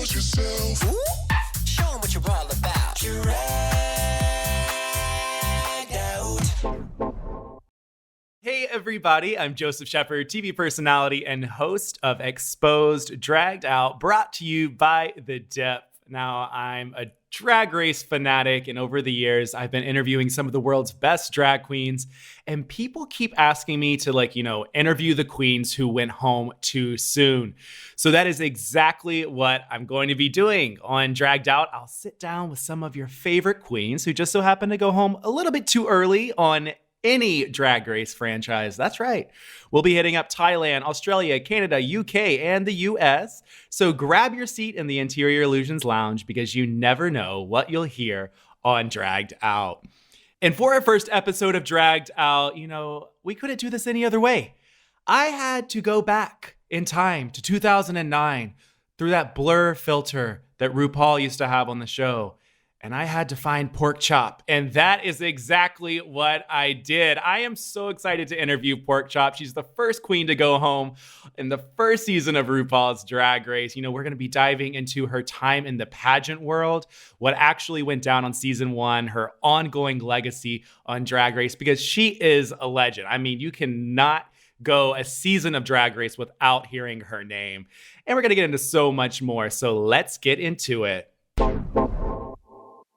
Expose yourself. Ooh, show 'em what you're all about. Dragged out. Hey everybody, I'm Joseph Shepard, TV personality and host of Exposed, Dragged Out, brought to you by The Dip. Now, I'm a drag race fanatic, and over the years, I've been interviewing some of the world's best drag queens, and people keep asking me to, interview the queens who went home too soon. So that is exactly what I'm going to be doing on Dragged Out. I'll sit down with some of your favorite queens who just so happen to go home a little bit too early on any drag race franchise. That's right. We'll be hitting up Thailand, Australia, Canada, UK, and the US. So grab your seat in the Interior Illusions Lounge because you never know what you'll hear on Dragged Out. And for our first episode of Dragged Out, we couldn't do this any other way. I had to go back in time to 2009 through that blur filter that RuPaul used to have on the show. And I had to find Porkchop, and that is exactly what I did. I am so excited to interview Porkchop. She's the first queen to go home in the first season of RuPaul's Drag Race. We're going to be diving into her time in the pageant world, what actually went down on season 1, her ongoing legacy on Drag Race, because she is a legend. I mean, you cannot go a season of Drag Race without hearing her name. And we're going to get into so much more, so let's get into it.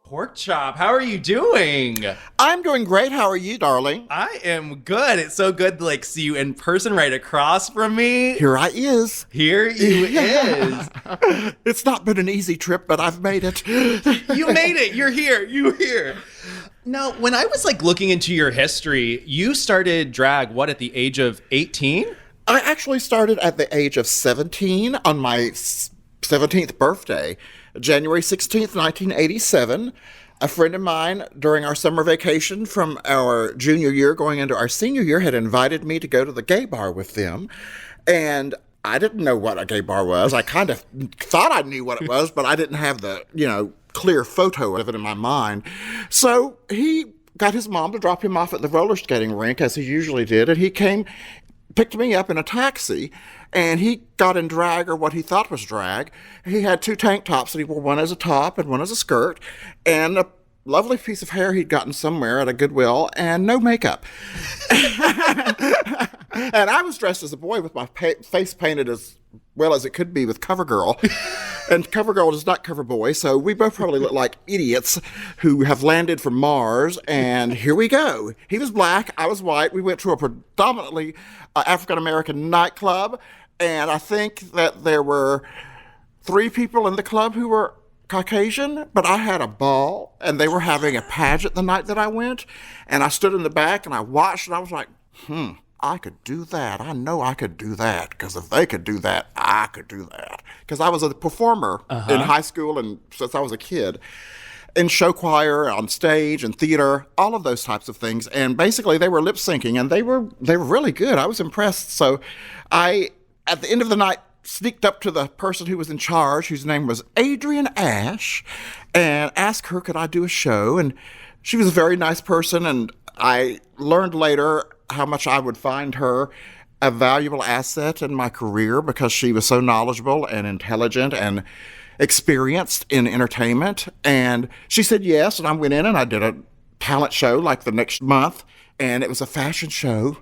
Porkchop, how are you doing? I'm doing great. How are you, darling? I am good. It's so good to see you in person right across from me. Here I is. Here you is. It's not been an easy trip, but I've made it. You made it. You're here. You're here. Now, when I was looking into your history, you started drag, at the age of 18? I actually started at the age of 17 on my 17th birthday. January 16th, 1987, a friend of mine during our summer vacation from our junior year going into our senior year had invited me to go to the gay bar with them. And I didn't know what a gay bar was. I kind of thought I knew what it was, but I didn't have the, clear photo of it in my mind. So he got his mom to drop him off at the roller skating rink, as he usually did, and he picked me up in a taxi, and he got in drag, or what he thought was drag. He had 2 tank tops, and he wore one as a top and one as a skirt, and a lovely piece of hair he'd gotten somewhere at a Goodwill, and no makeup. And I was dressed as a boy with my face painted as well as it could be with CoverGirl. And CoverGirl does not cover boy, so we both probably look like idiots who have landed from Mars, and here we go. He was black, I was white. We went to a predominantly African-American nightclub, and I think that there were 3 people in the club who were Caucasian, but I had a ball, and they were having a pageant the night that I went, and I stood in the back, and I watched, and I was like, I could do that. I know I could do that, because if they could do that, I could do that. Because I was a performer in high school and since I was a kid, in show choir, on stage, and theater, all of those types of things. And basically, they were lip syncing, and they were really good. I was impressed. So I, at the end of the night, sneaked up to the person who was in charge, whose name was Adrienne Ash, and asked her, could I do a show? And she was a very nice person, and I learned later how much I would find her a valuable asset in my career because she was so knowledgeable and intelligent and experienced in entertainment. And she said yes, and I went in and I did a talent show the next month, and it was a fashion show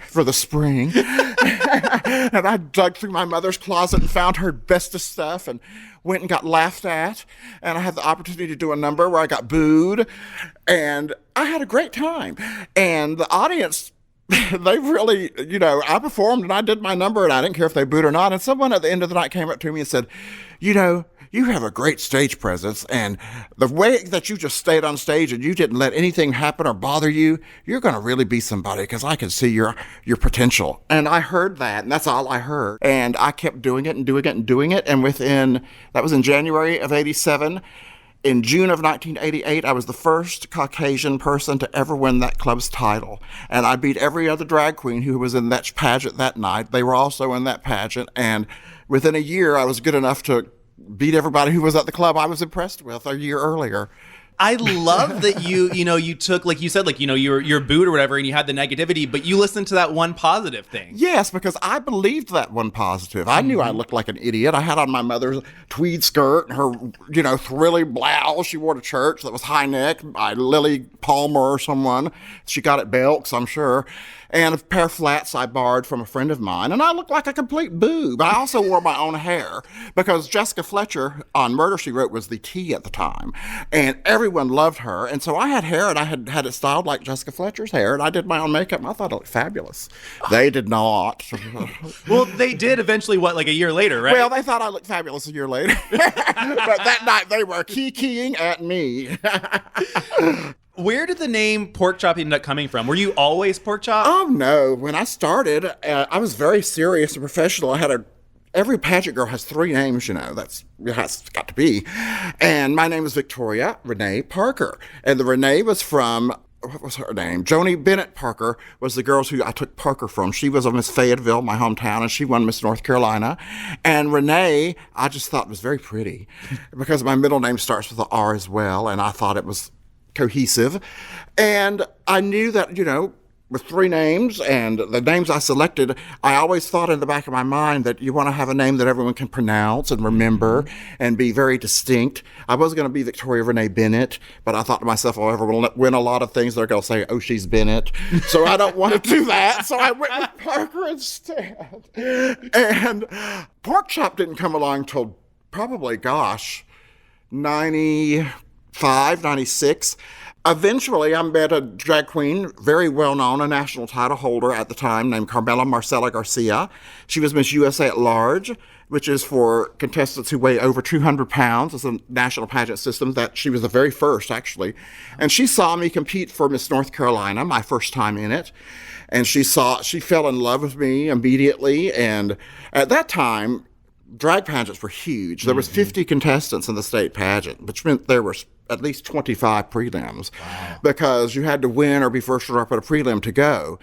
for the spring. And I dug through my mother's closet and found her bestest stuff and went and got laughed at. And I had the opportunity to do a number where I got booed. And I had a great time. And the audience, they really, I performed and I did my number and I didn't care if they booed or not. And someone at the end of the night came up to me and said, you have a great stage presence, and the way that you just stayed on stage and you didn't let anything happen or bother you, you're going to really be somebody because I can see your potential. And I heard that, and that's all I heard. And I kept doing it and doing it and doing it. And that was in January of 87. In June of 1988, I was the first Caucasian person to ever win that club's title. And I beat every other drag queen who was in that pageant that night. They were also in that pageant. And within a year, I was good enough to beat everybody who was at the club I was impressed with a year earlier. I love that you took, like you said, like, your boot or whatever, and you had the negativity, but you listened to that one positive thing. Yes, because I believed that one positive. I knew I looked like an idiot. I had on my mother's tweed skirt and her, thrilly blouse she wore to church that was high neck by Lily Palmer or someone. She got at Belk's, I'm sure. And a pair of flats I borrowed from a friend of mine. And I looked like a complete boob. I also wore my own hair because Jessica Fletcher on Murder, She Wrote was the tea at the time. And everyone loved her. And so I had hair and I had it styled like Jessica Fletcher's hair. And I did my own makeup and I thought it looked fabulous. They did not. Well, they did eventually, like a year later, right? Well, they thought I looked fabulous a year later. But that night they were keying at me. Where did the name Porkchop end up coming from? Were you always Porkchop? Oh, no. When I started, I was very serious and professional. Every pageant girl has 3 names, that's it has got to be. And my name is Victoria Renee Parker. And the Renee was from, what was her name? Joni Bennett Parker was the girls who I took Parker from. She was of Miss Fayetteville, my hometown, and she won Miss North Carolina. And Renee, I just thought was very pretty because my middle name starts with an R as well. And I thought it was cohesive. And I knew that, with 3 names and the names I selected, I always thought in the back of my mind that you want to have a name that everyone can pronounce and remember and be very distinct. I was going to be Victoria Renee Bennett, but I thought to myself, I'll ever win a lot of things. They're going to say, oh, she's Bennett. So I don't want to do that. So I went with Parker instead. And Porkchop didn't come along till probably, 95, 96. Eventually, I met a drag queen, very well-known, a national title holder at the time, named Carmela Marcela Garcia. She was Miss USA at Large, which is for contestants who weigh over 200 pounds. It's a national pageant system that she was the very first, actually. And she saw me compete for Miss North Carolina, my first time in it. And she fell in love with me immediately. And at that time, drag pageants were huge. There was 50 contestants in the state pageant, which meant there were at least 25 prelims because you had to win or be first runner up at a prelim to go.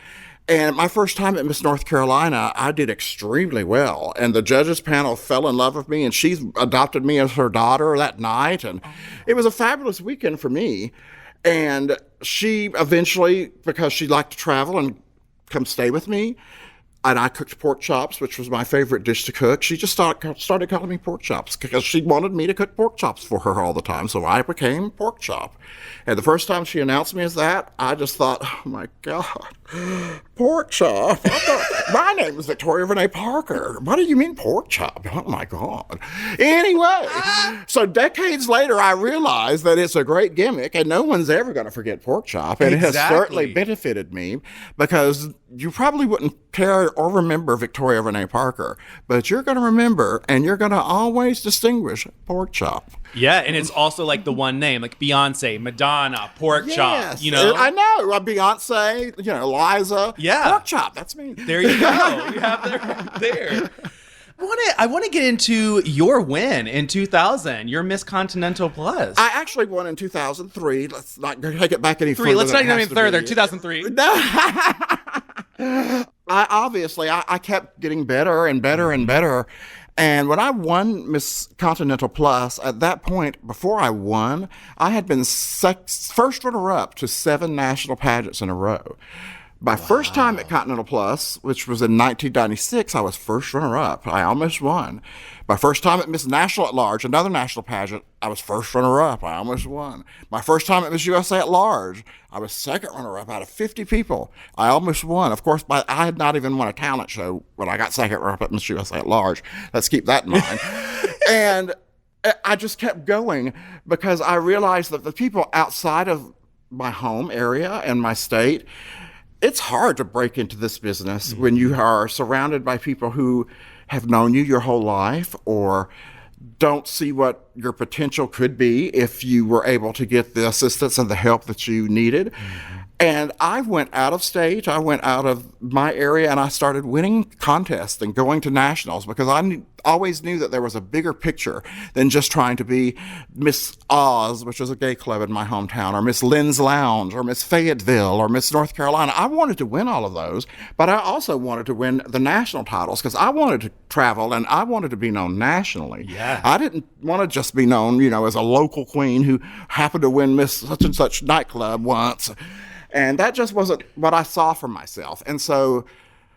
And my first time at Miss North Carolina, I did extremely well. And the judges panel fell in love with me, and she adopted me as her daughter that night. And it was a fabulous weekend for me. And she eventually, because she liked to travel and come stay with me, and I cooked pork chops, which was my favorite dish to cook. She just started calling me pork chops because she wanted me to cook pork chops for her all the time. So I became Pork Chop. And the first time she announced me as that, I just thought, oh my God, Pork Chop? My name is Victoria Renee Parker. What do you mean Pork Chop? Oh my God. Anyway, so decades later, I realized that it's a great gimmick and no one's ever going to forget Pork Chop. And it has certainly benefited me because you probably wouldn't care or remember Victoria Renee Parker, but you're going to remember and you're going to always distinguish Pork Chop. Yeah, and it's also like the one name, like Beyonce, Madonna, Pork Chop, I know. Beyonce, Liza, yeah. Pork Chop, that's me. There you go. You have there. I want to get into your win in 2000, your Miss Continental Plus. I actually won in 2003. Let's not take it back any further. Let's not even further. 2003. No. I kept getting better and better and better. And when I won Miss Continental Plus, at that point, before I won, I had been first runner-up to 7 national pageants in a row. My first time at Continental Plus, which was in 1996, I was first runner-up. I almost won. My first time at Miss National at Large, another national pageant, I was first runner-up. I almost won. My first time at Miss USA at Large, I was second runner-up out of 50 people. I almost won. Of course, I had not even won a talent show when I got second runner-up at Miss USA at Large. Let's keep that in mind. And I just kept going because I realized that the people outside of my home area and my state, it's hard to break into this business when you are surrounded by people who have known you your whole life or don't see what your potential could be if you were able to get the assistance and the help that you needed. And I went out of state, I went out of my area, and I started winning contests and going to nationals because I always knew that there was a bigger picture than just trying to be Miss Oz, which is a gay club in my hometown, or Miss Lynn's Lounge, or Miss Fayetteville, or Miss North Carolina. I wanted to win all of those, but I also wanted to win the national titles because I wanted to travel and I wanted to be known nationally. Yeah. I didn't want to just be known, as a local queen who happened to win Miss such and such nightclub once. And that just wasn't what I saw for myself. And so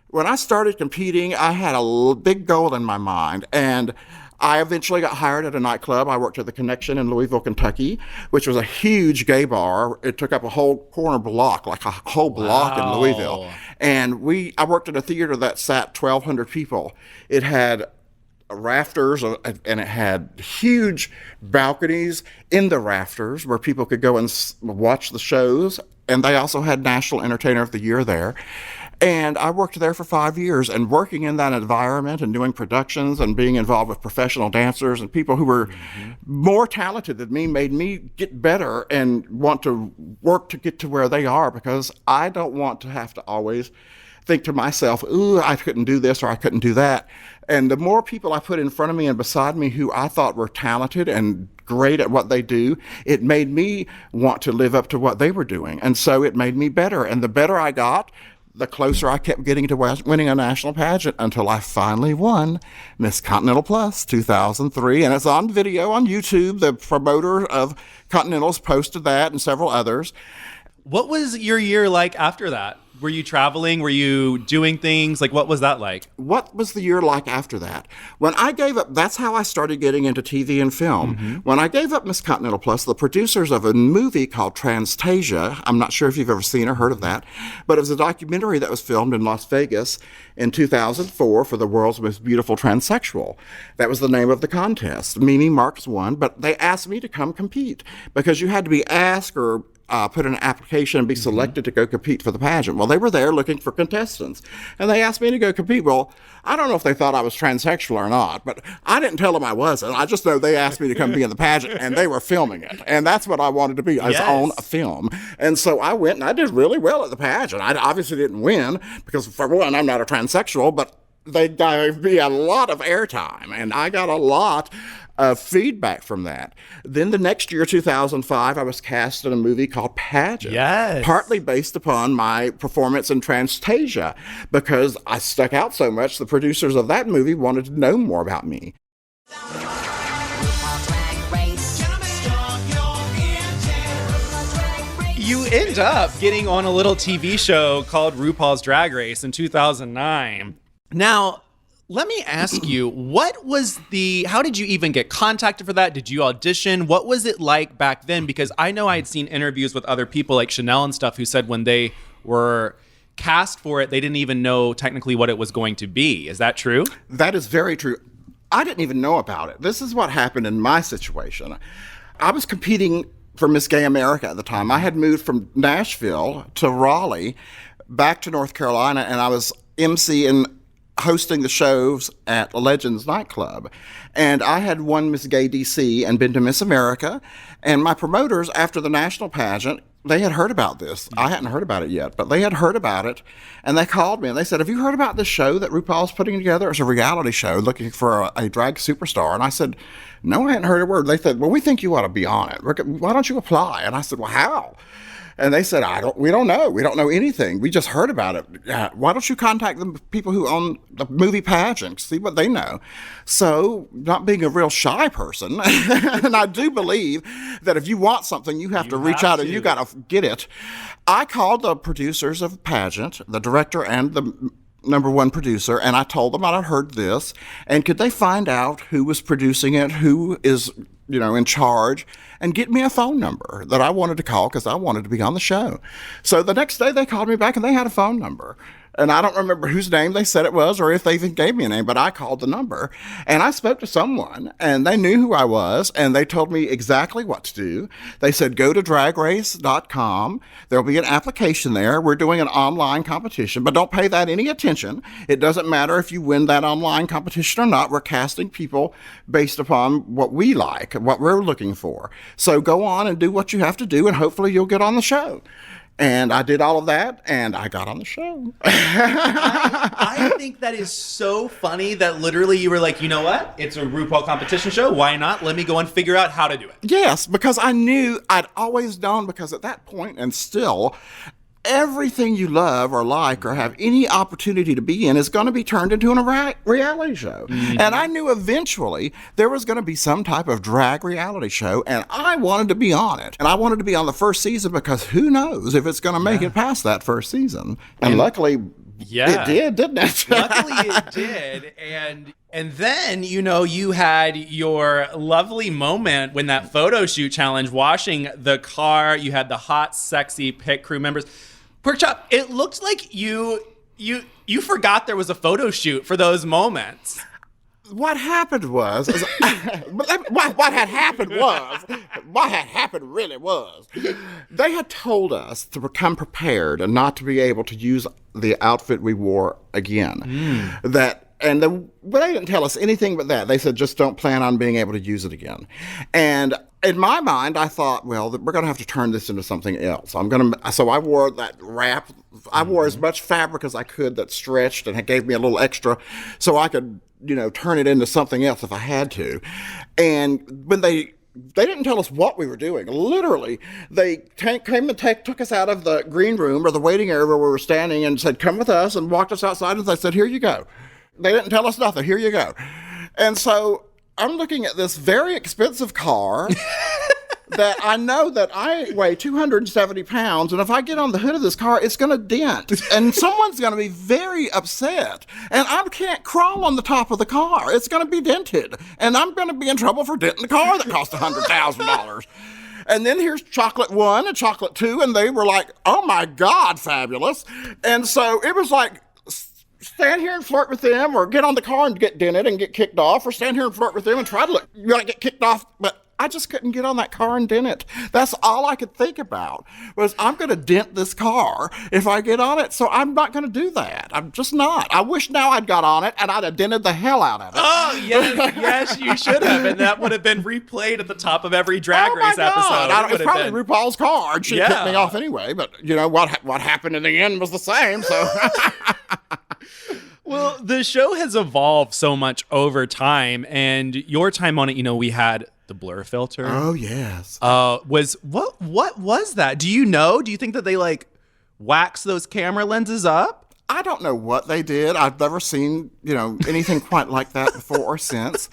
when I started competing, I had a big goal in my mind. And I eventually got hired at a nightclub. I worked at the Connection in Louisville, Kentucky, which was a huge gay bar. It took up a whole corner block, like a whole block in Louisville. And I worked at a theater that sat 1,200 people. It had rafters, and it had huge balconies in the rafters where people could go and watch the shows. And they also had National Entertainer of the Year there. And I worked there for 5 years, and working in that environment and doing productions and being involved with professional dancers and people who were more talented than me made me get better and want to work to get to where they are, because I don't want to have to always think to myself, ooh, I couldn't do this or I couldn't do that. And the more people I put in front of me and beside me who I thought were talented and great at what they do, it made me want to live up to what they were doing. And so it made me better. And the better I got, the closer I kept getting to winning a national pageant, until I finally won Miss Continental Plus 2003. And it's on video on YouTube. The promoter of Continentals posted that and several others. What was your year like after that? Were you traveling? Were you doing things? Like, what was that like? What was the year like after that? When I gave up, that's how I started getting into TV and film. When I gave up Miss Continental Plus, the producers of a movie called Transtasia, I'm not sure if you've ever seen or heard of that, but it was a documentary that was filmed in Las Vegas in 2004 for the world's most beautiful transsexual. That was the name of the contest. Mimi Marks won, but they asked me to come compete because you had to be asked or put in an application and be selected to go compete for the pageant. Well, they were there looking for contestants, and they asked me to go compete. Well, I don't know if they thought I was transsexual or not, but I didn't tell them I wasn't. I just know they asked me to come be in the pageant, and they were filming it, and that's what I wanted to be, is on a film. And so I went, and I did really well at the pageant. I obviously didn't win because, for one, I'm not a transsexual, but they gave me a lot of airtime, and I got a lot of feedback from that. Then the next year, 2005, I was cast in a movie called Pageant, partly based upon my performance in Transtasia, because I stuck out so much. The producers of that movie wanted to know more about me. You end up getting on a little TV show called RuPaul's Drag Race in 2009. Now, let me ask you, how did you even get contacted for that? Did you audition? What was it like back then? Because I know I had seen interviews with other people like Chanel and stuff who said when they were cast for it, they didn't even know technically what it was going to be. Is that true? That is very true. I didn't even know about it. This is what happened in my situation. I was competing for Miss Gay America at the time. I had moved from Nashville to Raleigh, back to North Carolina, and I was emceeing, hosting the shows at Legends nightclub. And I had won Miss Gay DC and been to Miss America. And my promoters, after the national pageant, they had heard about this. I hadn't heard about it yet, but they had heard about it. And they called me and they said, have you heard about this show that RuPaul's putting together? It's a reality show looking for a drag superstar. And I said, no, I hadn't heard a word. They said, well, we think you ought to be on it. Why don't you apply? And I said, well, how? And they said, we don't know. We don't know anything. We just heard about it. Why don't you contact the people who own the movie Pageant, see what they know? So, not being a real shy person, and I do believe that if you want something, you have to reach out and you got to get it. I called the producers of Pageant, the director and the number one producer, and I told them I'd heard this, and could they find out who was producing it, who is in charge, and get me a phone number that I wanted to call because I wanted to be on the show. So the next day they called me back and they had a phone number. And I don't remember whose name they said it was or if they even gave me a name, but I called the number and I spoke to someone and they knew who I was and they told me exactly what to do. They said, go to dragrace.com. There'll be an application there. We're doing an online competition, but don't pay that any attention. It doesn't matter if you win that online competition or not. We're casting people based upon what we like, what we're looking for. So go on and do what you have to do and hopefully you'll get on the show. And I did all of that, and I got on the show. I think that is so funny that literally you were like, you know what? It's a RuPaul competition show. Why not? Let me go and figure out how to do it. Yes, because I knew, I'd always known, because at that point, and still, everything you love or like or have any opportunity to be in is going to be turned into a reality show. And I knew eventually there was going to be some type of drag reality show, and I wanted to be on it. And I wanted to be on the first season because who knows if it's going to make it past that first season. And luckily, it did, didn't it? Luckily it did. And then, you know, you had your lovely moment when that photo shoot challenge, washing the car. You had the hot, sexy pit crew members. Porkchop, it looked like you forgot there was a photo shoot for those moments. What happened was, what had happened really was, they had told us to become prepared and not to be able to use the outfit we wore again. But they didn't tell us anything but that. They said, just don't plan on being able to use it again. And in my mind, I thought, well, we're going to have to turn this into something else. So I wore that wrap. I wore as much fabric as I could that stretched, and it gave me a little extra so I could, you know, turn it into something else if I had to. And when they didn't tell us what we were doing. Literally, they came and took us out of the green room or the waiting area where we were standing and said, come with us, and walked us outside, and they said, here you go. They didn't tell us nothing. Here you go. And so I'm looking at this very expensive car that I know that I weigh 270 pounds. And if I get on the hood of this car, it's going to dent. And someone's going to be very upset. And I can't crawl on the top of the car. It's going to be dented. And I'm going to be in trouble for denting the car that cost $100,000. And then here's chocolate 1 and chocolate 2. And they were like, oh, my God, fabulous. And so it was like, stand here and flirt with them, or get on the car and get dented and get kicked off, or stand here and flirt with them and try to get kicked off. But I just couldn't get on that car and dent it. That's all I could think about was, I'm going to dent this car if I get on it. So I'm not going to do that. I'm just not. I wish now I'd got on it and I'd have dented the hell out of it. Oh, yes, you should have. And that would have been replayed at the top of every Drag Race episode. It's probably RuPaul's car, and she kicked me off anyway. But you know what happened in the end was the same. So. Well, the show has evolved so much over time, and your time on it, you know, we had the blur filter. Oh, yes. What was that? Do you know? Do you think that they like wax those camera lenses up? I don't know what they did. I've never seen, you know, anything quite like that before or since.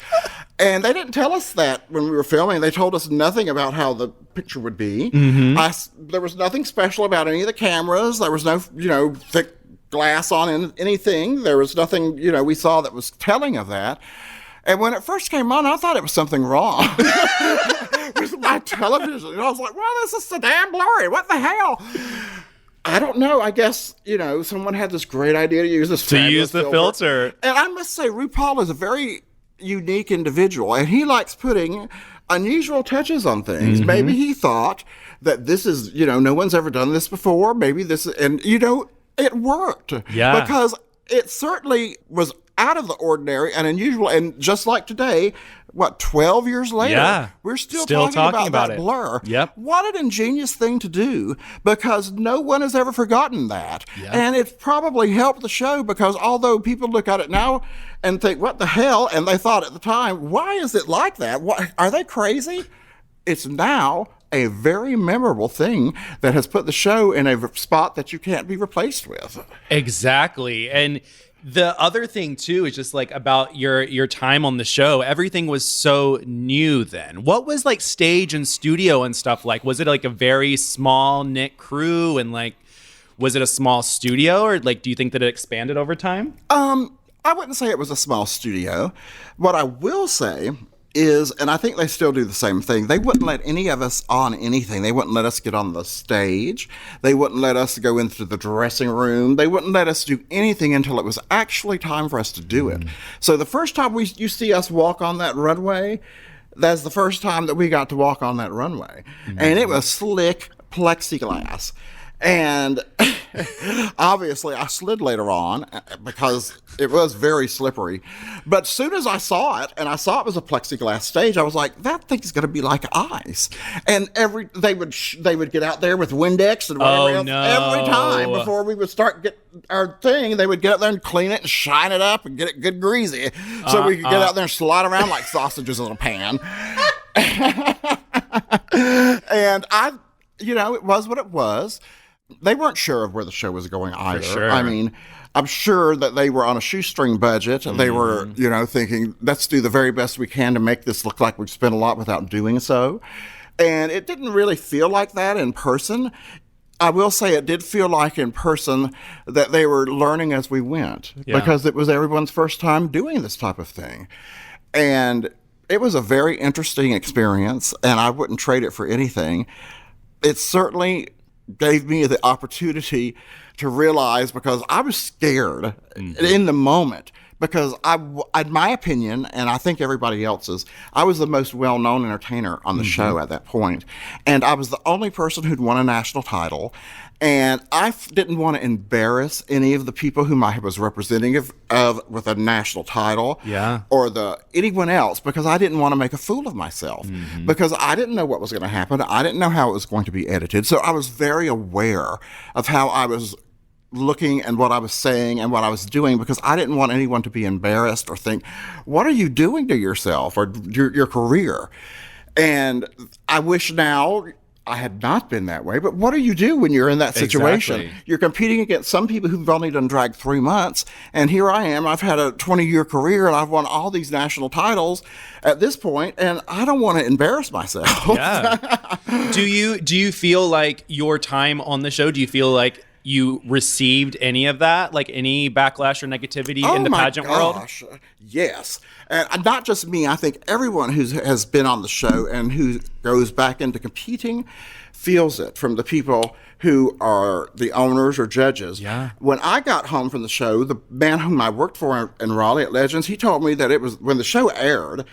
And they didn't tell us that when we were filming. They told us nothing about how the picture would be. There was nothing special about any of the cameras. There was no, you know, thick glass on anything. There was nothing, you know, we saw that was telling of that. And when it first came on, I thought it was something wrong with my television. And I was like, well, this is so damn blurry. What the hell? I don't know. I guess, you know, someone had this great idea to use this filter. And I must say, RuPaul is a very unique individual, and he likes putting unusual touches on things. Maybe he thought that this is, you know, no one's ever done this before. Maybe this, and, you know, it worked. Yeah. Because it certainly was out of the ordinary and unusual. And just like today, 12 years later, we're still talking about that blur. Yep. What an ingenious thing to do, because no one has ever forgotten that. Yep. And it probably helped the show, because although people look at it now and think, what the hell? And they thought at the time, why is it like that? Are they crazy? It's now a very memorable thing that has put the show in a spot that you can't be replaced with. Exactly. And the other thing too is just like about your time on the show, everything was so new then. What was like stage and studio and stuff like? Was it like a very small knit crew, and like, was it a small studio, or like, do you think that it expanded over time? I wouldn't say it was a small studio. What I will say is, and I think they still do the same thing, they wouldn't let any of us on anything. They wouldn't let us get on the stage. They wouldn't let us go into the dressing room. They wouldn't let us do anything until it was actually time for us to do it. So the first time you see us walk on that runway, that's the first time that we got to walk on that runway. And it was slick plexiglass. And Obviously, I slid later on because it was very slippery. But as soon as I saw it, and I saw it was a plexiglass stage, I was like, that thing's going to be like ice. And they would get out there with Windex and whatever else. No. Every time before we would start get our thing, they would get out there and clean it and shine it up and get it good greasy, so we could get out there and slide around like sausages in a pan. And it was what it was. They weren't sure of where the show was going either. sure. I mean, I'm sure that they were on a shoestring budget. They were, thinking, let's do the very best we can to make this look like we've spent a lot without doing so. And it didn't really feel like that in person. I will say it did feel like in person that they were learning as we went, because it was everyone's first time doing this type of thing. And it was a very interesting experience, and I wouldn't trade it for anything. It certainly gave me the opportunity to realize, because I was scared in the moment, because in my opinion, and I think everybody else's, I was the most well-known entertainer on the show at that point. And I was the only person who'd won a national title. And I didn't want to embarrass any of the people whom I was representing of with a national title, or anyone else, because I didn't want to make a fool of myself, because I didn't know what was going to happen. I didn't know how it was going to be edited. So I was very aware of how I was looking and what I was saying and what I was doing, because I didn't want anyone to be embarrassed or think, what are you doing to yourself or your career? And I wish now I had not been that way, but what do you do when you're in that situation? Exactly. You're competing against some people who've only done drag 3 months, and here I am. I've had a 20-year career, and I've won all these national titles at this point, and I don't want to embarrass myself. Yeah. Do you feel like your time on the show, do you feel like you received any of that, like any backlash or negativity in the pageant world? Yes. And not just me. I think everyone who has been on the show and who goes back into competing feels it from the people who are the owners or judges. Yeah. When I got home from the show, the man whom I worked for in Raleigh at Legends, he told me that it was, when the show aired,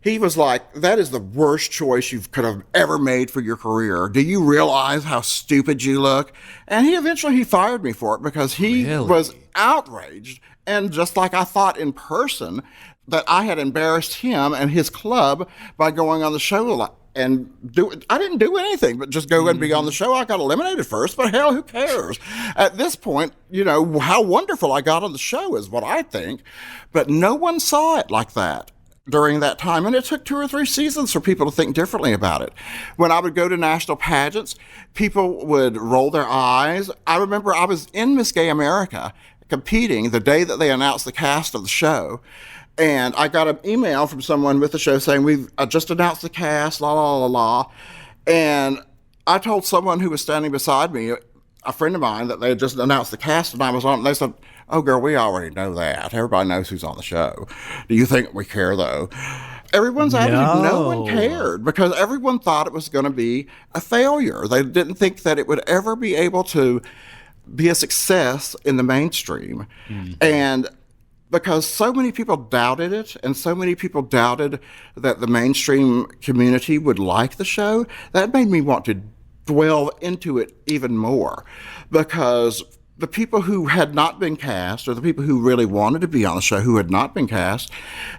he was like, that is the worst choice you could have ever made for your career. Do you realize how stupid you look? And he eventually fired me for it, because he was outraged. And just like I thought in person that I had embarrassed him and his club by going on the show and I didn't do anything but just go and be on the show. I got eliminated first, but hell, who cares? At this point, how wonderful I got on the show is what I think. But no one saw it like that during that time. And it took 2 or 3 seasons for people to think differently about it. When I would go to national pageants, people would roll their eyes. I remember I was in Miss Gay America competing the day that they announced the cast of the show. And I got an email from someone with the show saying, we've just announced the cast, la, la, la, la. And I told someone who was standing beside me, a friend of mine, that they had just announced the cast, and I was on, and they said, oh, girl, we already know that. Everybody knows who's on the show. Do you think we care, though? Everyone's attitude, no one cared, because everyone thought it was going to be a failure. They didn't think that it would ever be able to be a success in the mainstream. And because so many people doubted it, and so many people doubted that the mainstream community would like the show, that made me want to dwell into it even more, because the people who had not been cast, or the people who really wanted to be on the show who had not been cast,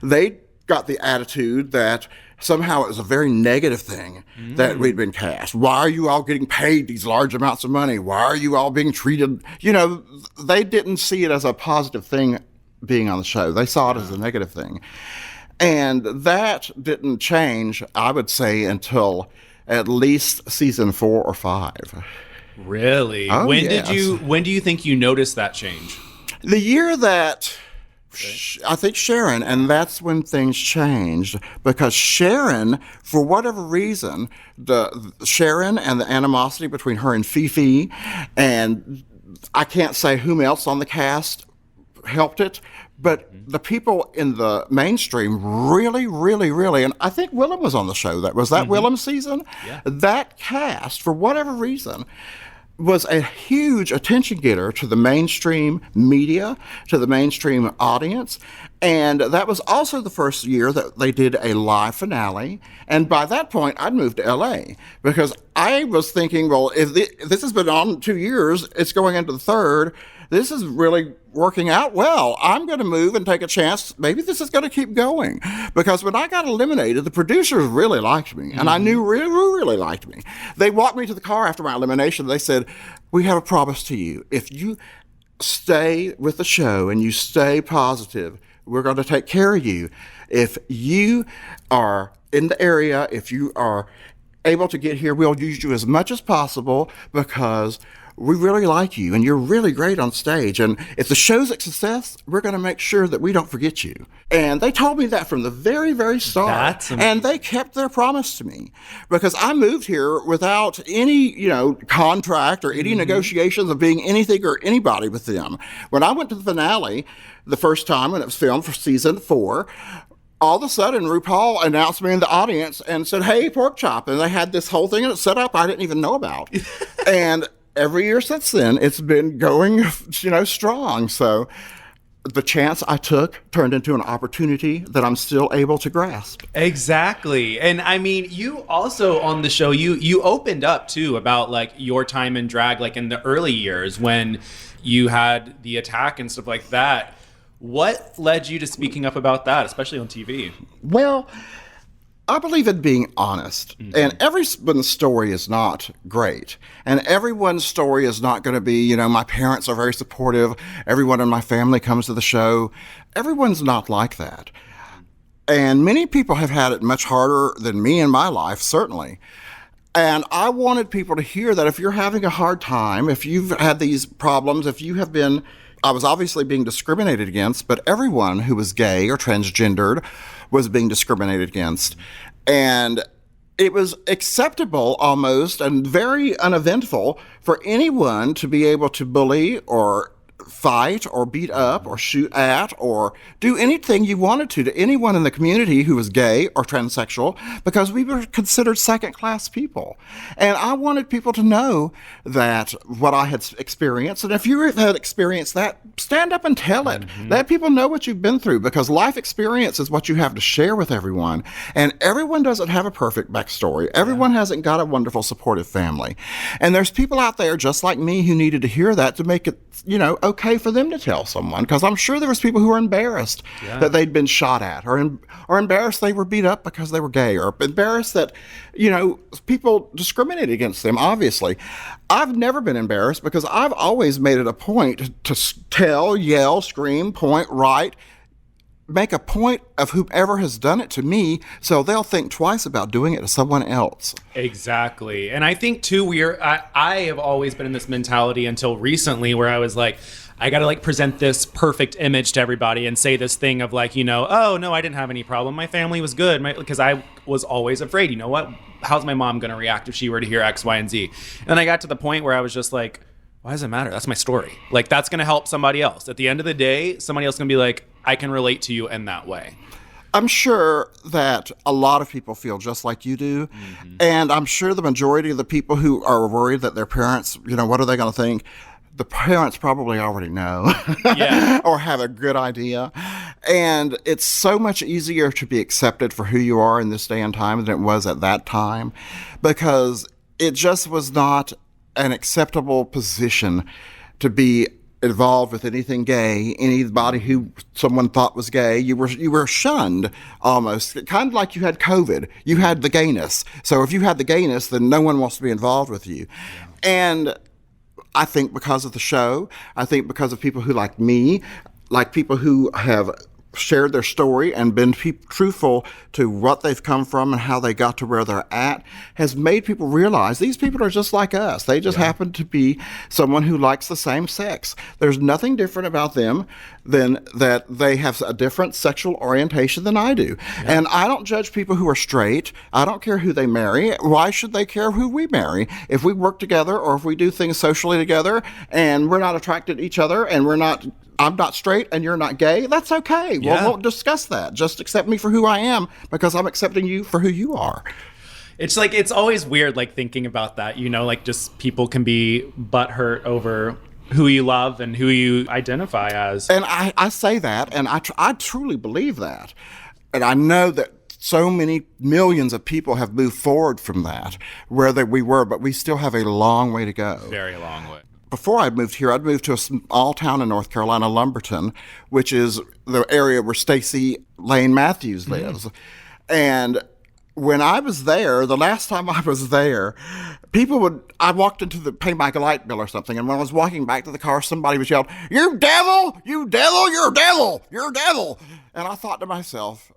they got the attitude that somehow it was a very negative thing that we'd been cast. Why are you all getting paid these large amounts of money? Why are you all being treated? They didn't see it as a positive thing being on the show. They saw it as a negative thing. And that didn't change, I would say, until at least season 4 or 5. Really? Oh, when yes. when do you think you noticed that change? The year that I think Sharon, and that's when things changed, because Sharon, for whatever reason, the Sharon and the animosity between her and Fifi, and I can't say whom else on the cast helped it, but the people in the mainstream really, really, really, and I think Willem was on the show. That Willem season? Yeah. That cast, for whatever reason, was a huge attention getter to the mainstream media, to the mainstream audience. And that was also the first year that they did a live finale. And by that point, I'd moved to LA because I was thinking, well, if this has been on 2 years, it's going into the third. This is really working out well. I'm going to move and take a chance. Maybe this is going to keep going. Because when I got eliminated, the producers really liked me. And I knew really liked me. They walked me to the car after my elimination. They said, we have a promise to you. If you stay with the show and you stay positive, we're going to take care of you. If you are in the area, if you are able to get here, we'll use you as much as possible because we really like you and you're really great on stage. And if the show's a success, we're going to make sure that we don't forget you. And they told me that from the very, very start. And they kept their promise to me because I moved here without any, contract or any negotiations of being anything or anybody with them. When I went to the finale the first time when it was filmed for season 4, all of a sudden, RuPaul announced me in the audience and said, hey, Porkchop. And they had this whole thing set up I didn't even know about. And every year since then, it's been going, strong. So the chance I took turned into an opportunity that I'm still able to grasp. Exactly. And I mean, you also on the show, you opened up too about like your time in drag, like in the early years when you had the attack and stuff like that. What led you to speaking up about that, especially on TV? Well, I believe in being honest. And everyone's story is not great. And everyone's story is not going to be, my parents are very supportive. Everyone in my family comes to the show. Everyone's not like that. And many people have had it much harder than me in my life, certainly. And I wanted people to hear that if you're having a hard time, if you've had these problems, if you have been, I was obviously being discriminated against, but everyone who was gay or transgendered was being discriminated against. And it was acceptable almost and very uneventful for anyone to be able to bully or fight or beat up or shoot at or do anything you wanted to anyone in the community who was gay or transsexual because we were considered second-class people. And I wanted people to know that what I had experienced, and if you had experienced that, stand up and tell it. Let people know what you've been through because life experience is what you have to share with everyone. And everyone doesn't have a perfect backstory. Everyone hasn't got a wonderful, supportive family. And there's people out there just like me who needed to hear that to make it, okay for them to tell someone, because I'm sure there was people who were embarrassed that they'd been shot at, or embarrassed they were beat up because they were gay, or embarrassed that, people discriminated against them, obviously. I've never been embarrassed because I've always made it a point to tell, yell, scream, point, write, make a point of whoever has done it to me so they'll think twice about doing it to someone else. Exactly. And I think too, I have always been in this mentality until recently where I was like, I got to present this perfect image to everybody and say this thing of oh no, I didn't have any problem. My family was good because I was always afraid, what, how's my mom going to react if she were to hear X, Y, and Z? And then I got to the point where I was just like, why does it matter? That's my story. That's going to help somebody else. At the end of the day, somebody else is going to be like, I can relate to you in that way. I'm sure that a lot of people feel just like you do. And I'm sure the majority of the people who are worried that their parents, what are they going to think? The parents probably already know or have a good idea. And it's so much easier to be accepted for who you are in this day and time than it was at that time, because it just was not an acceptable position to be involved with anything gay. Anybody who someone thought was gay, you were shunned almost, kind of like you had COVID. You had the gayness. So if you had the gayness, then no one wants to be involved with you. And I think because of the show, I think because of people who like me, like people who have shared their story and been truthful to what they've come from and how they got to where they're at, has made people realize these people are just like us. They just happen to be someone who likes the same sex. There's nothing different about them than that they have a different sexual orientation than I do. And I don't judge people who are straight. I don't care who they marry. Why should they care who we marry? If we work together or if we do things socially together and we're not attracted to each other and I'm not straight and you're not gay, that's okay. We'll discuss that. Just accept me for who I am because I'm accepting you for who you are. It's like, it's always weird, like thinking about that, you know, like just people can be butthurt over who you love and who you identify as. And I say that, and I truly believe that. And I know that so many millions of people have moved forward from that, where we were, but we still have a long way to go. Very long way. Before I moved here, I'd moved to a small town in North Carolina, Lumberton, which is the area where Stacey Lane Matthews lives. And when I was there, the last time I was there, I walked into pay my light bill or something, and when I was walking back to the car, somebody was yelling, "You devil! You devil! You're a devil! You're a devil!" And I thought to myself,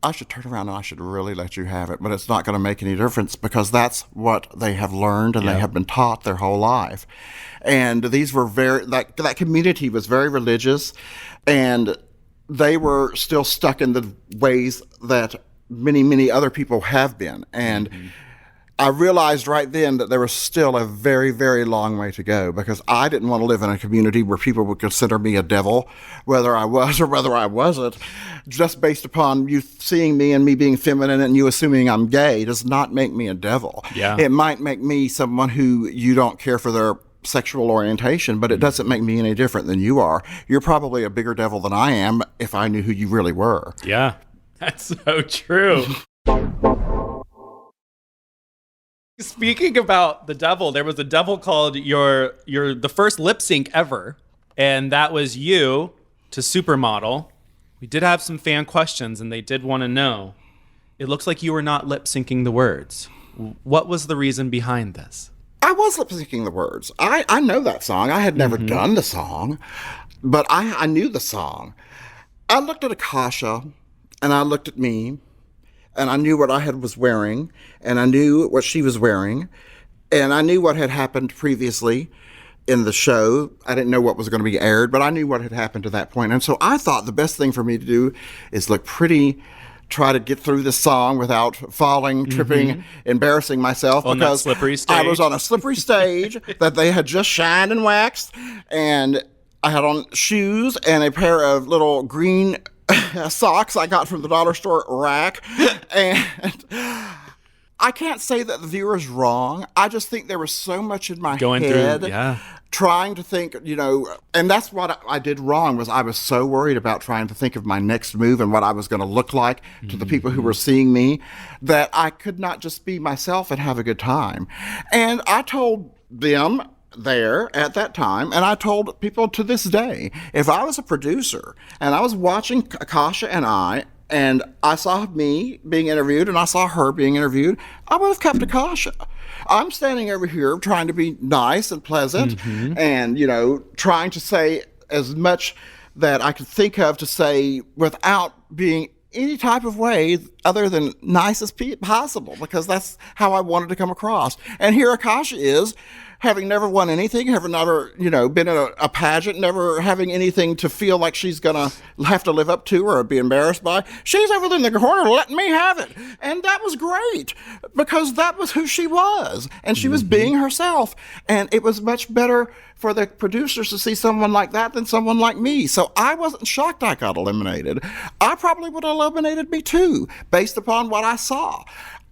I should turn around and I should really let you have it, but it's not going to make any difference because that's what they have learned and they have been taught their whole life. And these were that community was very religious, and they were still stuck in the ways that many, many other people have been. And I realized right then that there was still a very, very long way to go, because I didn't want to live in a community where people would consider me a devil, whether I was or whether I wasn't, just based upon you seeing me and me being feminine and you assuming I'm gay does not make me a devil. Yeah. It might make me someone who you don't care for their sexual orientation, but it doesn't make me any different than you are. You're probably a bigger devil than I am if I knew who you really were. Yeah, that's so true. Speaking about the devil, there was a devil called your the first lip sync ever, and that was you to Supermodel. We did have some fan questions, and they did want to know. It looks like you were not lip syncing the words. What was the reason behind this? I was lip syncing the words. I know that song. I had never done the song, but I knew the song. I looked at Akasha, and I looked at me, and I knew what I was wearing, and I knew what she was wearing, and I knew what had happened previously in the show. I didn't know what was going to be aired, but I knew what had happened to that point. And so I thought the best thing for me to do is look pretty, try to get through the song without falling, tripping, embarrassing myself. On because that slippery stage. I was on a slippery stage that they had just shined and waxed, and I had on shoes and a pair of little green socks I got from the dollar store rack. And I can't say that the viewer's wrong. I just think there was so much in my head trying to think, you know, and that's what I did wrong. Was I was so worried about trying to think of my next move and what I was going to look like to the people who were seeing me, that I could not just be myself and have a good time. And I told them there at that time, and I told people to this day, if I was a producer and I was watching Akasha and I saw me being interviewed and I saw her being interviewed, I would have kept Akasha. I'm standing over here trying to be nice and pleasant and, you know, trying to say as much that I could think of to say without being any type of way other than nice as possible, because that's how I wanted to come across. And here Akasha is, having never won anything, having never, you know, been in a pageant, never having anything to feel like she's gonna have to live up to or be embarrassed by. She's over there in the corner letting me have it. And that was great, because that was who she was. And she was being herself. And it was much better for the producers to see someone like that than someone like me. So I wasn't shocked I got eliminated. I probably would have eliminated me too, based upon what I saw.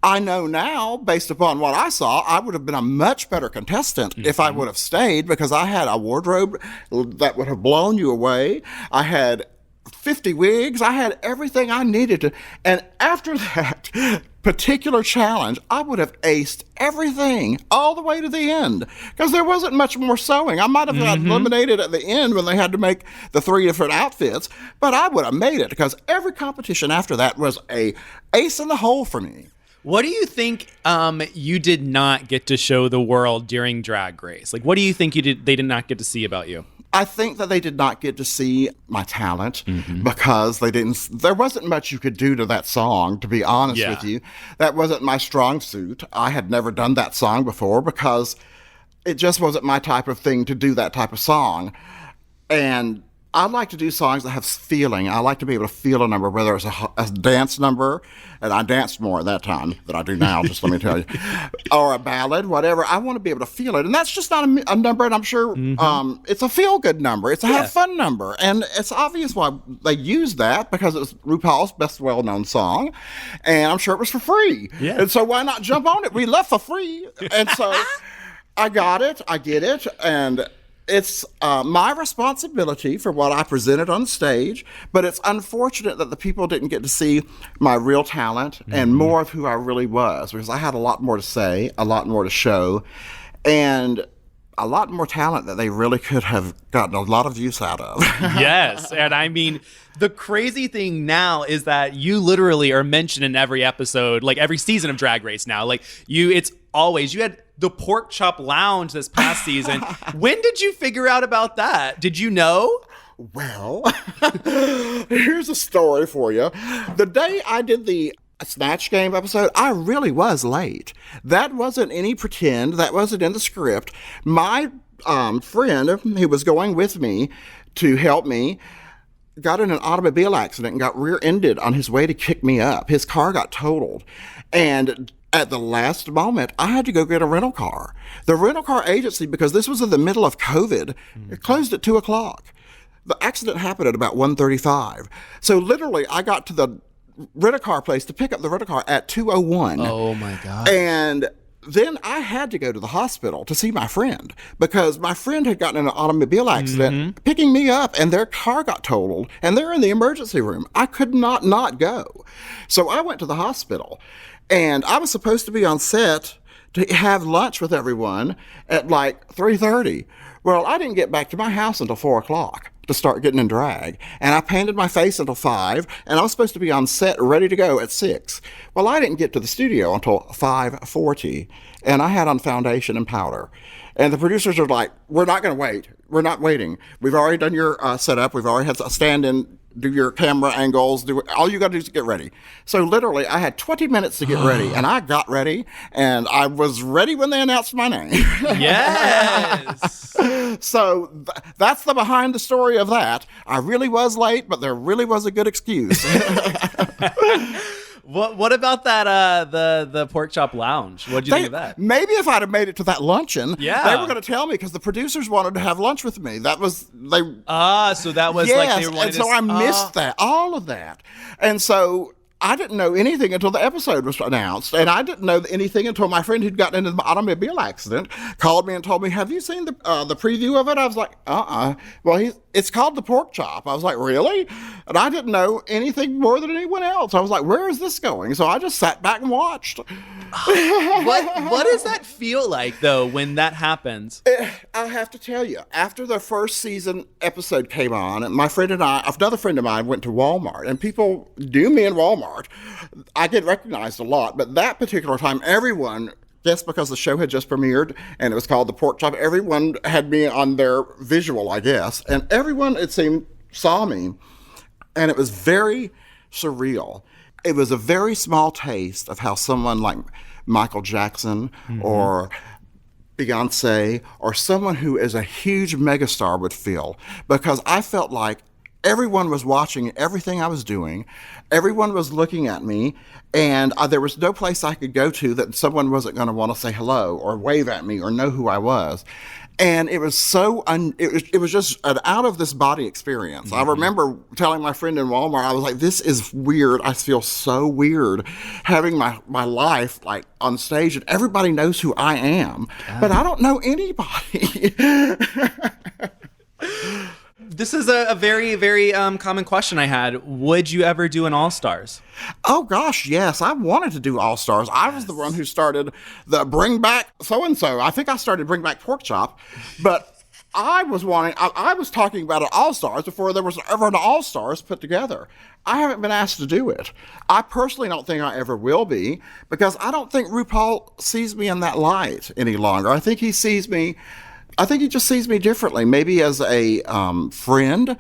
I know now, based upon what I saw, I would have been a much better contestant if I would have stayed, because I had a wardrobe that would have blown you away. I had 50 wigs. I had everything I needed to. And after that particular challenge, I would have aced everything all the way to the end, because there wasn't much more sewing. I might have got eliminated at the end when they had to make the 3 different outfits, but I would have made it, because every competition after that was a ace in the hole for me. What do you think you did not get to show the world during Drag Race? Like, what do you think they did not get to see about you? I think that they did not get to see my talent because there wasn't much you could do to that song, to be honest with you. That wasn't my strong suit. I had never done that song before because it just wasn't my type of thing to do that type of song. And I like to do songs that have feeling. I like to be able to feel a number, whether it's a dance number, and I danced more at that time than I do now, just let me tell you, or a ballad, whatever. I want to be able to feel it. And that's just not a number, and I'm sure it's a feel-good number. It's a have-fun number. And it's obvious why they used that, because it was RuPaul's best well-known song, and I'm sure it was for free. Yeah. And so why not jump on it? We left for free. And so I got it, I get it, and it's my responsibility for what I presented on stage, but it's unfortunate that the people didn't get to see my real talent and more of who I really was, because I had a lot more to say, a lot more to show, and a lot more talent that they really could have gotten a lot of use out of. Yes. And I mean, the crazy thing now is that you literally are mentioned in every episode, like every season of Drag Race now. Like you had the Porkchop Lounge this past season. When did you figure out about that? Did you know? Well, here's a story for you. The day I did the Snatch Game episode, I really was late. That wasn't any pretend. That wasn't in the script. My friend who was going with me to help me got in an automobile accident and got rear-ended on his way to kick me up. His car got totaled. And at the last moment, I had to go get a rental car. The rental car agency, because this was in the middle of COVID, it closed at 2 o'clock. The accident happened at about 1:35. So literally, I got to the rent-a-car place to pick up the rental car at 2:01. Oh my God. And then I had to go to the hospital to see my friend, because my friend had gotten in an automobile accident picking me up, and their car got totaled, and they're in the emergency room. I could not go. So I went to the hospital, and I was supposed to be on set to have lunch with everyone at like 3:30. Well, I didn't get back to my house until 4 o'clock to start getting in drag. And I painted my face until 5, and I was supposed to be on set ready to go at 6. Well, I didn't get to the studio until 5:40, and I had on foundation and powder. And the producers are like, we're not going to wait. We're not waiting. We've already done your setup. We've already had a stand-in, do your camera angles, all you got to do is get ready. So literally, I had 20 minutes to get ready, and I got ready, and I was ready when they announced my name. Yes. So that's the behind the story of that. I really was late, but there really was a good excuse. What about that the Porkchop Lounge? What'd you think of that? Maybe if I'd have made it to that luncheon, they Yeah. were going to tell me, because the producers wanted to have lunch with me. That was they. So that was Yes, like they were wanting and so I missed that, all of that, and so I didn't know anything until the episode was announced, and I didn't know anything until my friend who'd gotten into the automobile accident called me and told me, "Have you seen the preview of it?" I was like, Well, it's called the Porkchop. I was like, really? And I didn't know anything more than anyone else. I was like, where is this going? So I just sat back and watched. What does that feel like though when that happens? I have to tell you, after the first season episode came on, and my friend and I, another friend of mine, went to Walmart, and people knew me in Walmart. I get recognized a lot, but that particular time, everyone, just because the show had just premiered and it was called the Porkchop, everyone had me on their visual, I guess, and everyone, it seemed, saw me, and it was very surreal. It was a very small taste of how someone like Michael Jackson or Beyonce or someone who is a huge megastar would feel, because I felt like everyone was watching everything I was doing. Everyone was looking at me, and there was no place I could go to that someone wasn't going to want to say hello or wave at me or know who I was. And it was so, it was just an out of this body experience. I remember telling my friend in Walmart, I was like, this is weird. I feel so weird having my life like on stage, and everybody knows who I am, but I don't know anybody. This is a very, very common question I had. Would you ever do an All-Stars? Oh, gosh, yes. I wanted to do All-Stars. I was the one who started the Bring Back So-and-so. I think I started Bring Back Porkchop, but I was talking about an All-Stars before there was ever an All-Stars put together. I haven't been asked to do it. I personally don't think I ever will be, because I don't think RuPaul sees me in that light any longer. I think he just sees me differently, maybe as a friend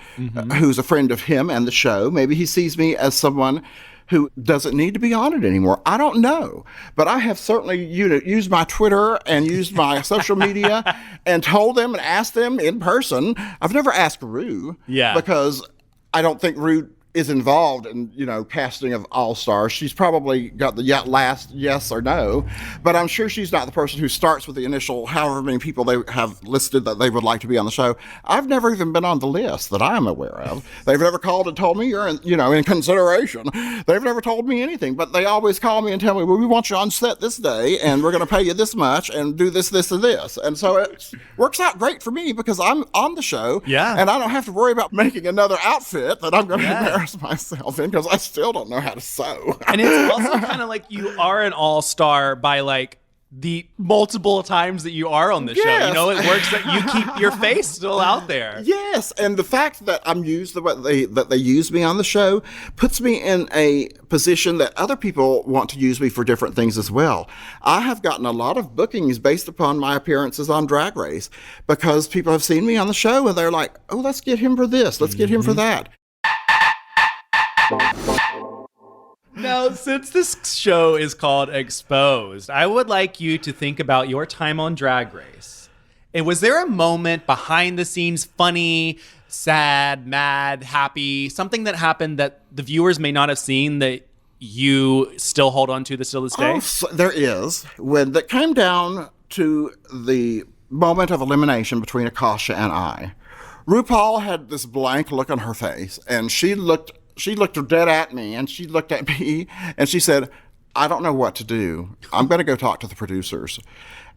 who's a friend of him and the show. Maybe he sees me as someone who doesn't need to be on it anymore. I don't know. But I have certainly used my Twitter and used my social media and told them and asked them in person. I've never asked Ru because I don't think Ru is involved in, casting of all-stars. She's probably got the last yes or no, but I'm sure she's not the person who starts with the initial however many people they have listed that they would like to be on the show. I've never even been on the list that I'm aware of. They've never called and told me you're in consideration. They've never told me anything, but they always call me and tell me, well, we want you on set this day and we're going to pay you this much and do this, this, and this. And so it works out great for me because I'm on the show and I don't have to worry about making another outfit that I'm going to embarrass myself in because I still don't know how to sew. And it's also kind of like you are an all-star by like the multiple times that you are on the show. It works that you keep your face still out there. Yes, and the fact that I'm used the way that they use me on the show puts me in a position that other people want to use me for different things as well. I have gotten a lot of bookings based upon my appearances on Drag Race because people have seen me on the show and they're like, oh, let's get him for this, let's get him for that. Now, since this show is called Exposed, I would like you to think about your time on Drag Race. And was there a moment behind the scenes, funny, sad, mad, happy, something that happened that the viewers may not have seen that you still hold on to still this day? Oh, so there is. When that came down to the moment of elimination between Akasha and I, RuPaul had this blank look on her face, and she looked dead at me, and she looked at me, and she said, I don't know what to do. I'm going to go talk to the producers.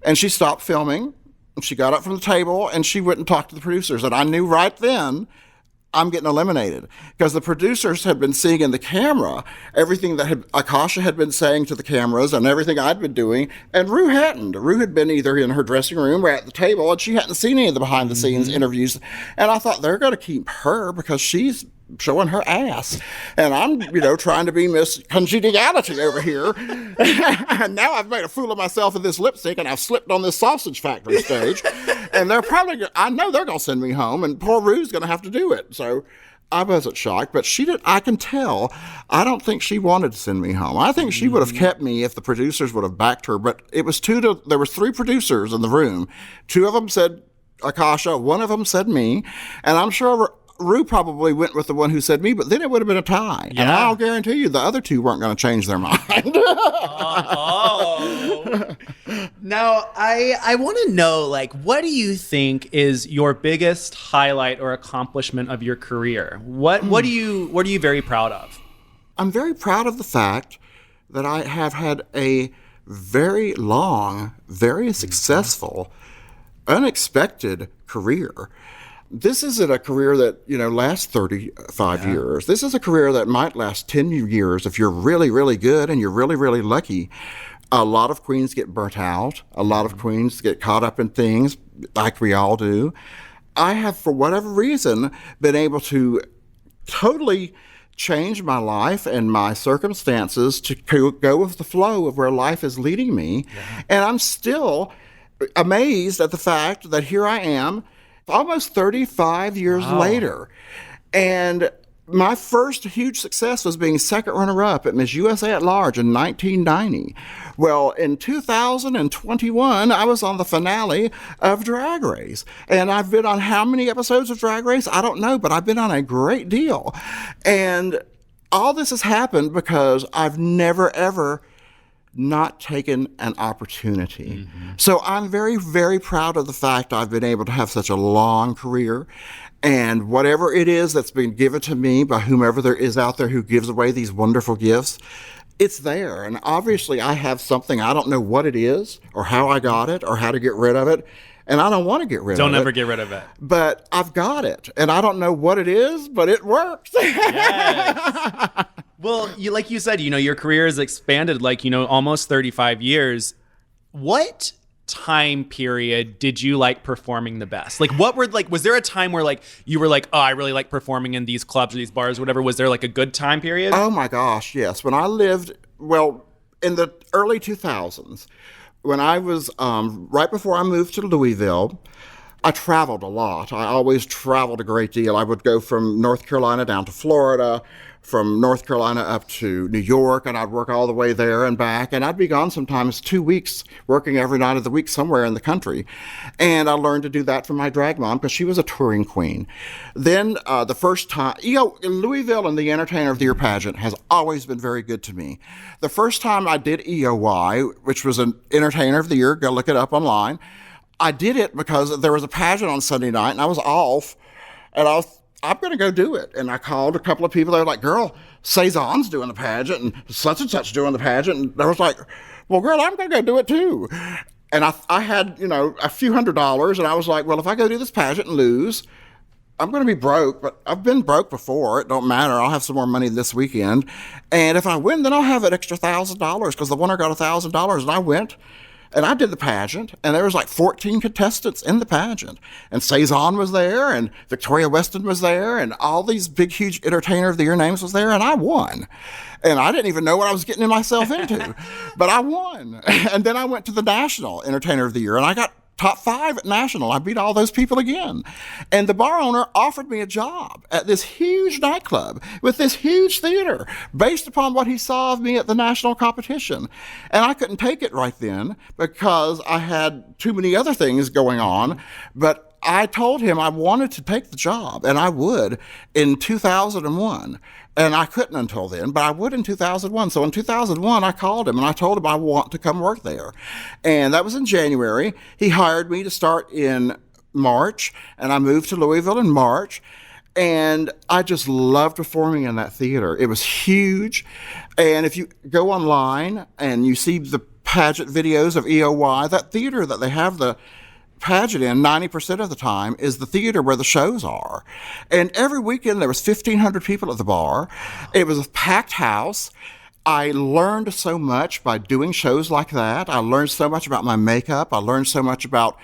And she stopped filming, and she got up from the table, and she went and talked to the producers. And I knew right then I'm getting eliminated because the producers had been seeing in the camera everything that Akasha had been saying to the cameras and everything I'd been doing, and Ru hadn't. Ru had been either in her dressing room or at the table, and she hadn't seen any of the behind-the-scenes interviews. And I thought they're going to keep her because she's showing her ass, and I'm trying to be Miss Congeniality over here. And now I've made a fool of myself in this lip sync, and I've slipped on this sausage factory stage, and I know they're gonna send me home, and poor Ru's gonna have to do it. So I wasn't shocked, but I can tell, I don't think she wanted to send me home. I think she would have kept me if the producers would have backed her, but there was 3 producers in the room. 2 of them said Akasha, 1 of them said me, and I'm sure Ru probably went with the one who said me, but then it would have been a tie. Yeah. And I'll guarantee you the other 2 weren't going to change their mind. Now, I want to know, what do you think is your biggest highlight or accomplishment of your career? What are you very proud of? I'm very proud of the fact that I have had a very long, very successful, unexpected career. This isn't a career that, lasts 35 years. This is a career that might last 10 years if you're really, really good and you're really, really lucky. A lot of queens get burnt out. A lot of queens get caught up in things like we all do. I have, for whatever reason, been able to totally change my life and my circumstances to go with the flow of where life is leading me. Yeah. And I'm still amazed at the fact that here I am, almost 35 years later. And my first huge success was being second runner-up at Miss USA at Large in 1990. Well, in 2021, I was on the finale of Drag Race. And I've been on how many episodes of Drag Race? I don't know, but I've been on a great deal. And all this has happened because I've never, ever not taken an opportunity. Mm-hmm. So I'm very, very proud of the fact I've been able to have such a long career, and whatever it is that's been given to me by whomever there is out there who gives away these wonderful gifts, it's there. And obviously I have something, I don't know what it is or how I got it or how to get rid of it. And I don't want to get rid of it. Don't ever get rid of it. But I've got it. And I don't know what it is, but it works. Yes. Well, like you said, your career has expanded almost 35 years. What time period did you like performing the best? Was there a time where you were oh, I really like performing in these clubs or these bars or whatever? Was there a good time period? Oh my gosh, yes. When I lived, in the early 2000s, when I was, right before I moved to Louisville, I traveled a lot. I always traveled a great deal. I would go from North Carolina down to Florida, from North Carolina up to New York, and I'd work all the way there and back. And I'd be gone sometimes 2 weeks, working every night of the week somewhere in the country. And I learned to do that from my drag mom because she was a touring queen. Then the first time, Louisville and the Entertainer of the Year pageant has always been very good to me. The first time I did EOY, which was an Entertainer of the Year, go look it up online, I did it because there was a pageant on Sunday night and I was off, and I'm going to go do it. And I called a couple of people. They were like, girl, Cezanne's doing the pageant and such doing the pageant. And I was like, well, girl, I'm going to go do it too. And I had, a few $100s, and I was like, well, if I go do this pageant and lose, I'm going to be broke, but I've been broke before. It don't matter. I'll have some more money this weekend. And if I win, then I'll have an extra $1,000 because the winner got $1,000. And I went. And I did the pageant, and there was like 14 contestants in the pageant. And Cezanne was there, and Victoria Weston was there, and all these big, huge Entertainer of the Year names was there, and I won. And I didn't even know what I was getting myself into, but I won. And then I went to the National Entertainer of the Year, and I got top 5 at National. I beat all those people again. And the bar owner offered me a job at this huge nightclub with this huge theater based upon what he saw of me at the national competition. And I couldn't take it right then because I had too many other things going on. But I told him I wanted to take the job, and I would in 2001. And I couldn't until then, but I would in 2001. So in 2001, I called him and I told him I want to come work there. And that was in January. He hired me to start in March, and I moved to Louisville in March. And I just loved performing in that theater. It was huge. And if you go online and you see the pageant videos of EOY, that theater that they have the pageant in 90% of the time is the theater where the shows are. And every weekend there was 1,500 people at the bar. It was a packed house. I learned so much by doing shows like that. I learned so much about my makeup. I learned so much about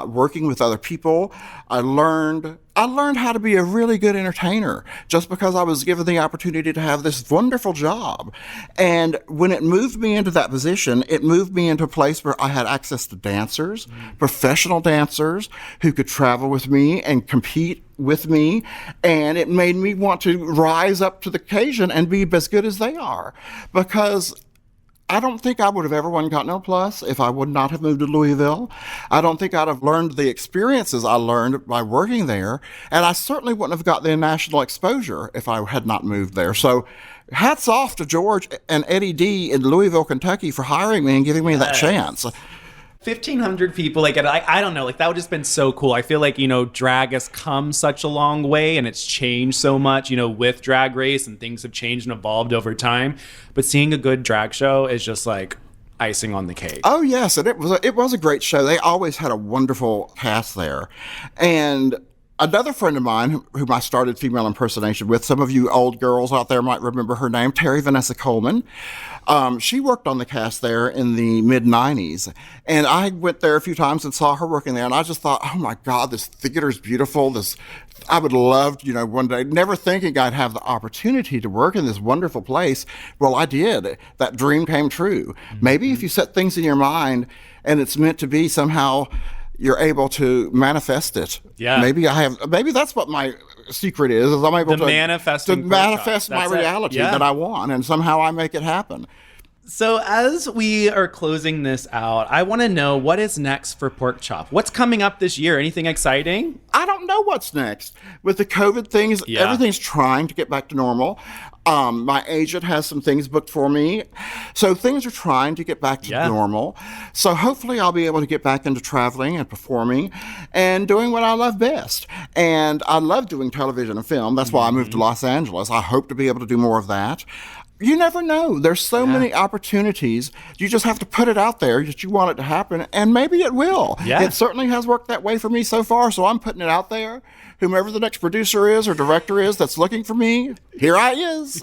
working with other people. I learned how to be a really good entertainer just because I was given the opportunity to have this wonderful job. And when it moved me into that position, it moved me into a place where I had access to dancers, professional dancers who could travel with me and compete with me. And it made me want to rise up to the occasion and be as good as they are, because I don't think I would have ever won Continental Plus if I would not have moved to Louisville. I don't think I'd have learned the experiences I learned by working there. And I certainly wouldn't have got the national exposure if I had not moved there. So hats off to George and Eddie D in Louisville, Kentucky for hiring me and giving me that chance. 1,500 people, I don't know, that would just been so cool. I feel like, drag has come such a long way and it's changed so much, with Drag Race, and things have changed and evolved over time. But seeing a good drag show is just like icing on the cake. Oh, yes. And it was a great show. They always had a wonderful cast there. And another friend of mine whom I started female impersonation with, some of you old girls out there might remember her name, Terry Vanessa Coleman. She worked on the cast there in the mid-90s. And I went there a few times and saw her working there. And I just thought, oh, my God, this theater's beautiful. I would love, one day, never thinking I'd have the opportunity to work in this wonderful place. Well, I did. That dream came true. Mm-hmm. Maybe if you set things in your mind and it's meant to be, somehow you're able to manifest it. Yeah. Maybe that's what my secret is I'm able to manifest my reality that I want, and somehow I make it happen. So as we are closing this out, I want to know what is next for Porkchop. What's coming up this year? Anything exciting? I don't know what's next. With the COVID things, everything's trying to get back to normal. My agent has some things booked for me. So things are trying to get back to normal. So hopefully I'll be able to get back into traveling and performing and doing what I love best. And I love doing television and film. That's why I moved to Los Angeles. I hope to be able to do more of that. You never know. There's so many opportunities. You just have to put it out there that you want it to happen, and maybe it will. Yeah. It certainly has worked that way for me so far, so I'm putting it out there. Whomever the next producer is or director is that's looking for me, here I is.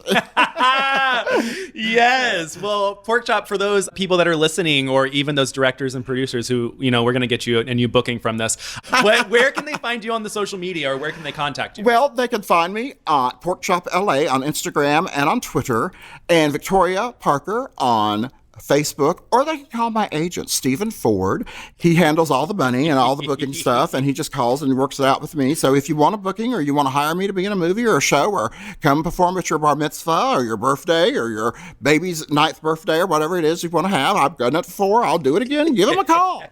Yes. Well, Porkchop, for those people that are listening, or even those directors and producers who, we're going to get you a new booking from this, where can they find you on the social media, or where can they contact you? Well, they can find me at Porkchop LA on Instagram and on Twitter, and Victoria Parker on Facebook, or they can call my agent, Stephen Ford. He handles all the money and all the booking stuff, and he just calls and works it out with me. So if you want a booking or you want to hire me to be in a movie or a show or come perform at your bar mitzvah or your birthday or your baby's 9th birthday or whatever it is you want to have, I've done it before. I'll do it again. Give them a call.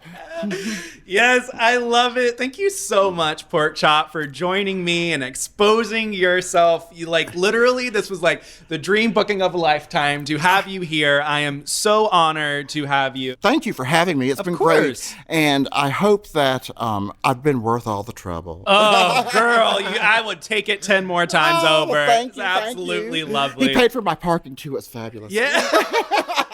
Yes, I love it. Thank you so much, Porkchop, for joining me and exposing yourself. You literally, this was the dream booking of a lifetime to have you here. I am so honored to have you. Thank you for having me. It's been great. And I hope that I've been worth all the trouble. Oh, girl, I would take it 10 more times over. Thank It's you, absolutely lovely. He paid for my parking too. It's fabulous. Yeah.